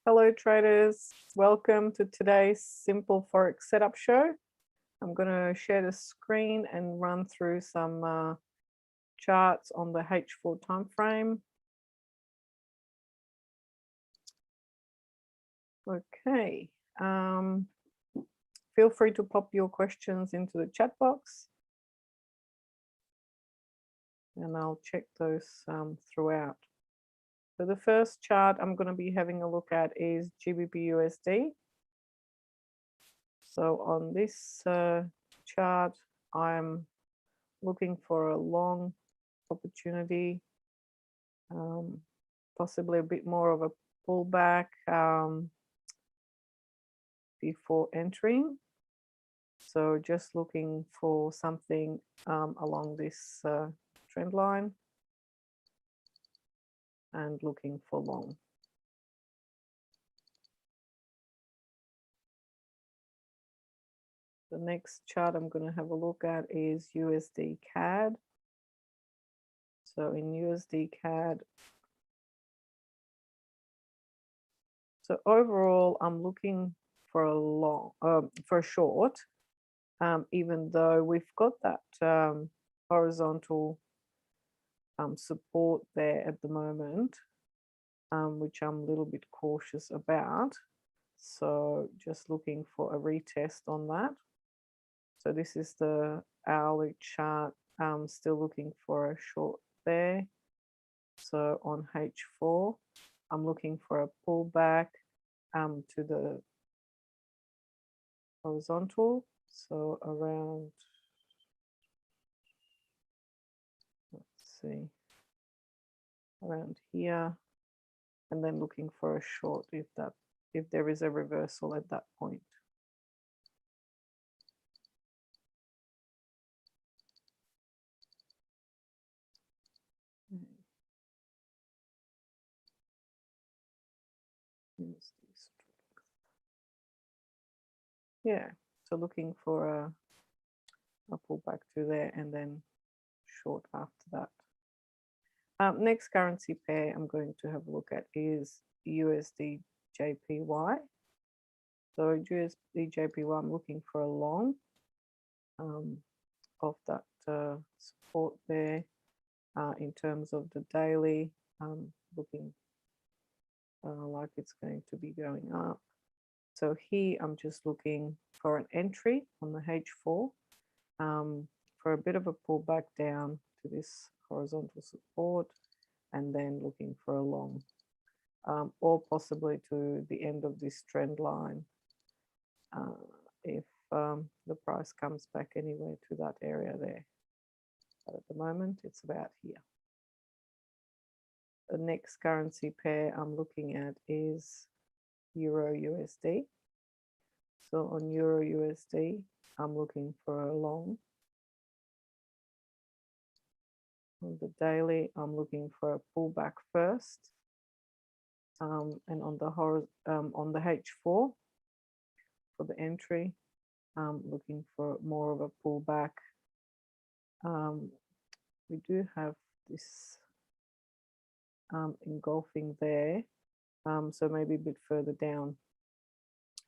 Hello traders, welcome to today's simple Forex setup show. I'm going to share the screen and run through some charts on the H4 time frame. Okay, feel free to pop your questions into the chat box and I'll check those throughout. So the first chart I'm going to be having a look at is GBPUSD. So on this chart, I'm looking for a long opportunity, possibly a bit more of a pullback before entering. So just looking for something along this trend line and looking for long. The next chart I'm going to have a look at is USDCAD. So in USDCAD, so overall I'm looking for a long, for a short, even though we've got that horizontal support there at the moment, which I'm a little bit cautious about. So just looking for a retest on that. So this is the hourly chart. I'm still looking for a short there. So on H4, I'm looking for a pullback to the horizontal. So around, let's see, around here, and then looking for a short if there is a reversal at that point. Yeah, so looking for a pullback to there and then short after that. Next currency pair I'm going to have a look at is USDJPY. So USDJPY, I'm looking for a long of that support there. In terms of the daily, looking like it's going to be going up. So here I'm just looking for an entry on the H4 for a bit of a pullback down to this horizontal support and then looking for a long or possibly to the end of this trend line if the price comes back anywhere to that area there. But at the moment it's about here. The next currency pair I'm looking at is EURUSD. So on EURUSD, I'm looking for a long. On the daily, I'm looking for a pullback first. And on the H4 for the entry, I'm looking for more of a pullback. We do have this engulfing there, so maybe a bit further down,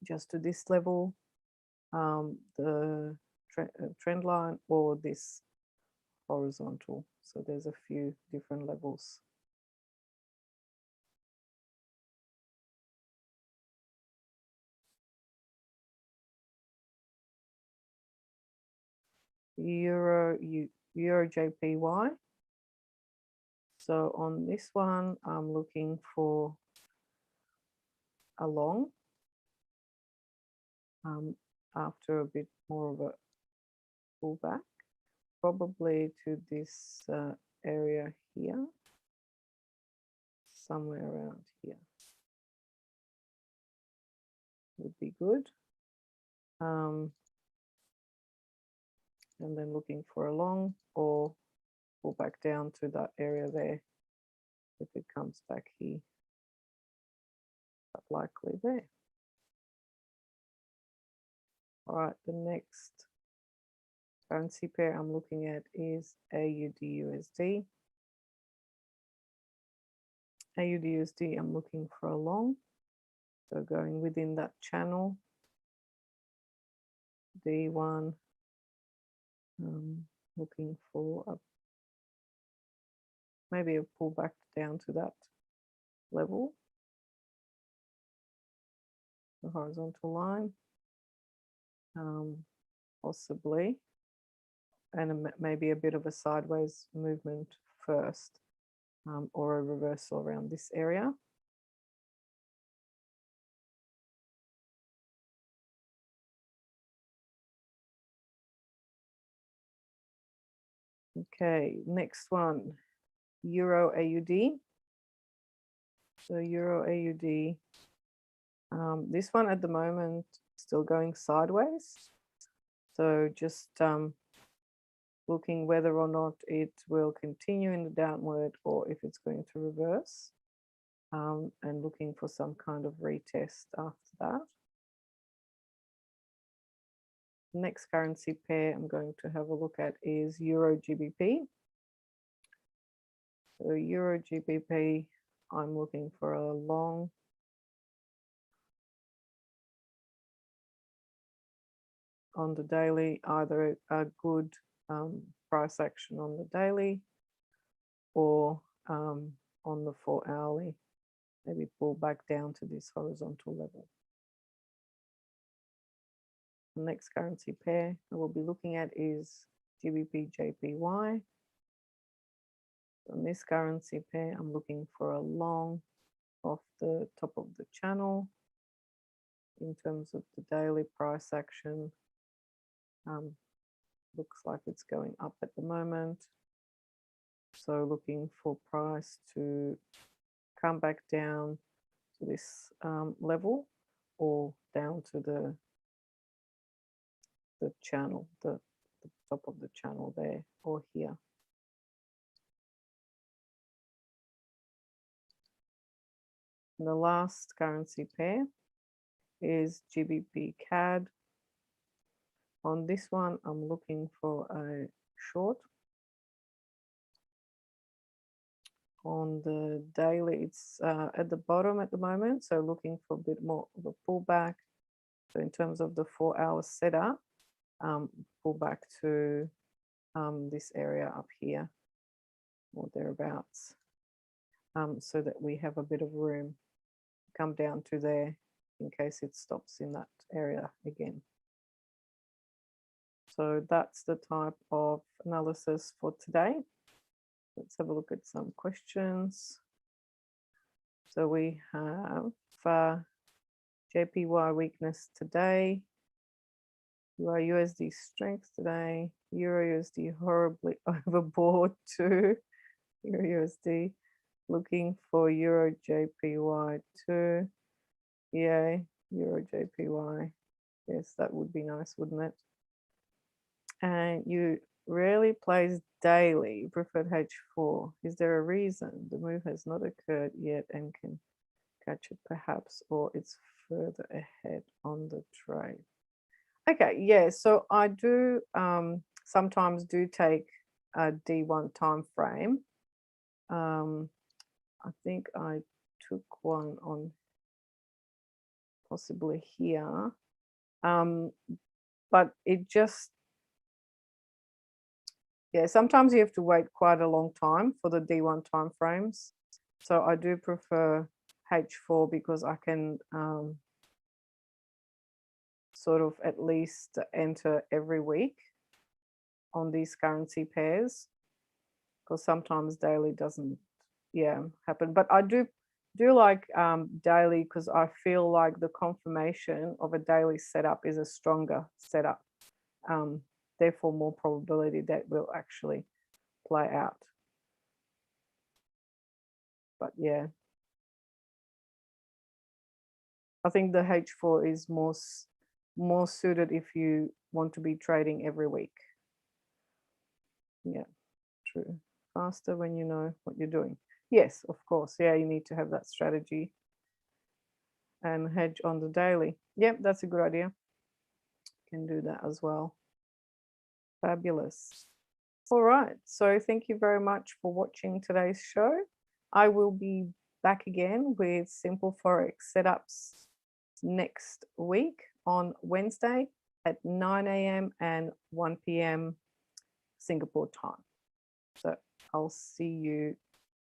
just to this level, the trend line or this horizontal. So there's a few different levels. EURJPY. So on this one, I'm looking for a long after a bit more of a pullback, probably to this area here, somewhere around here would be good. And then looking for a long or pull back down to that area there if it comes back here, but likely there. All right, the next currency pair I'm looking at is AUDUSD. AUDUSD, I'm looking for a long. So going within that channel, D1, looking for maybe a pullback down to that level, the horizontal line, possibly, and maybe a bit of a sideways movement first, or a reversal around this area. Okay, next one, Euro AUD. So Euro AUD, this one at the moment still going sideways. So just looking whether or not it will continue in the downward or if it's going to reverse, and looking for some kind of retest after that. Next currency pair I'm going to have a look at is EURGBP. So EURGBP, I'm looking for a long on the daily, either a good price action on the daily or on the 4 hourly, maybe pull back down to this horizontal level. The next currency pair I will be looking at is GBPJPY. On this currency pair, I'm looking for a long off the top of the channel in terms of the daily price action. Looks like it's going up at the moment. So looking for price to come back down to this level or down to the channel, the top of the channel there or here. And the last currency pair is GBPCAD. On this one, I'm looking for a short. On the daily, it's at the bottom at the moment, so looking for a bit more of a pullback. So in terms of the 4 hour setup, pull back to this area up here or thereabouts, so that we have a bit of room to come down to there in case it stops in that area again. So that's the type of analysis for today. Let's have a look at some questions. So we have JPY weakness today, USD strength today, EURUSD horribly overbought too, EURUSD looking for EURJPY too, yeah, EURJPY, yes, that would be nice, wouldn't it? And you rarely plays daily, you preferred H4. Is there a reason? The move has not occurred yet and can catch it perhaps, or it's further ahead on the trade. Okay, yeah, so I do sometimes do take a D1 time frame. I think I took one on possibly here, but it just, yeah, sometimes you have to wait quite a long time for the D1 time frames. So I do prefer H4 because I can sort of at least enter every week on these currency pairs, because sometimes daily doesn't, yeah, happen. But I do like daily because I feel like the confirmation of a daily setup is a stronger setup. Therefore, more probability that will actually play out. But yeah, I think the H4 is more suited if you want to be trading every week. Yeah, true. Faster when you know what you're doing. Yes, of course. Yeah, you need to have that strategy and hedge on the daily. Yep, that's a good idea. Can do that as well. Fabulous. All right. So thank you very much for watching today's show. I will be back again with simple Forex setups next week on Wednesday at 9 a.m. and 1 p.m. Singapore time. So I'll see you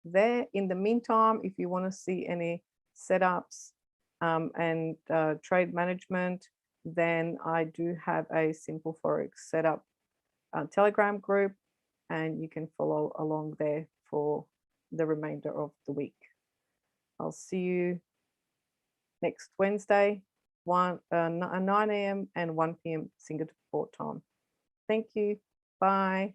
there. In the meantime, if you want to see any setups and trade management, then I do have a Simple Forex setup Telegram group, and you can follow along there for the remainder of the week. I'll see you next Wednesday, 9 a.m. and 1 p.m. Singapore time. Thank you. Bye.